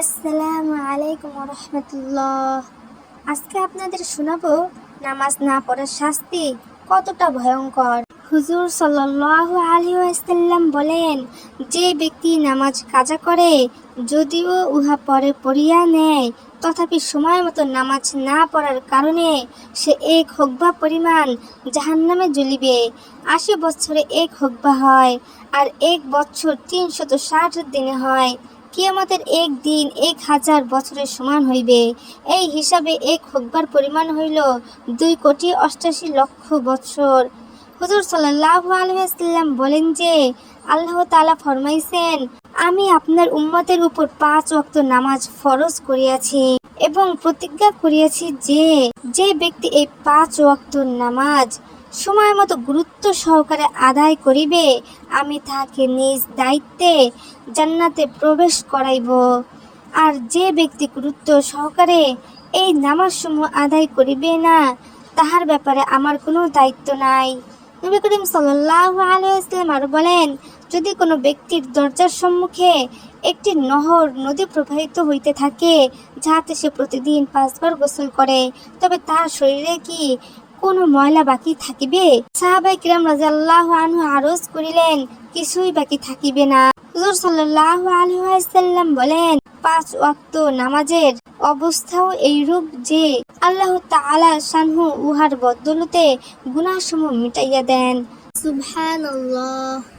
আসসালামু আলাইকুম রহমতুল্লাহ। আজকে আপনাদের শোনাবো নামাজ না পড়ার শাস্তি কতটা ভয়ঙ্কর। হুজুর সাল্লাল্লাহু আলাইহি ওয়াসাল্লাম বলেন, যে ব্যক্তি নামাজ কাজা করে, যদিও উহা পরে পড়িয়া নেয়, তথাপি সময় মতো নামাজ না পড়ার কারণে সে এক হুকবা পরিমাণ জাহান্নামে জ্বলিবে। ৮০ বছরে এক হুকবা হয়, আর ১ বছর ৩৬০ দিনে হয়। কিয়ামতের এক দিন ১,০০০ বছরের সমান হইবে। এই হিসাবে এক হুকবার পরিমাণ হইল ২,৮৮,০০,০০০ বছর। হুজুর সাল্লাল্লাহু আলাইহি ওয়াসাল্লাম বলেন যে, আল্লাহ তাআলা ফরমাইছেন, আমি আপনার উম্মতের উপর ৫ ওয়াক্ত নামাজ ফরজ করিয়াছি এবং প্রতিজ্ঞা করিয়াছি যে, যে ব্যক্তি এই ৫ ওয়াক্ত নামাজ সময় মতো গুরুত্ব সহকারে আদায় করিবে, আমি তাহাকে নিজ দায়িত্বে জান্নাতে প্রবেশ করাইব। আর যে ব্যক্তি গুরুত্ব সহকারে এই নামাজসমূহ আদায় করিবে না, তাহার ব্যাপারে আমার কোনো দায়িত্ব নাই। নবী করিম সাল্লাল্লাহু আলাইহি ওয়াসাল্লাম আরো বলেন, যদি কোনো ব্যক্তির দরজার সম্মুখে একটি নহর নদী প্রবাহিত হইতে থাকে, যাহাতে সে প্রতিদিন ৫ বার গোসল করে, তবে তার শরীরে কি কোনো ময়লা বাকি থাকিবে? সাহাবায়ে কিরাম রাদিয়াল্লাহু আনহু আরজ করিলেন, কিছুই বাকি থাকিবে না। হুজুর সাল্লাল্লাহু আলাইহি ওয়াসাল্লাম বলেন, ৫ ওয়াক্ত নামাজের অবস্থাও এইরূপ যে, আল্লাহ তাআলা শানহু উহার বদৌলতে গুনাহসমূহ মিটাইয়া দেন। সুবহানাল্লাহ।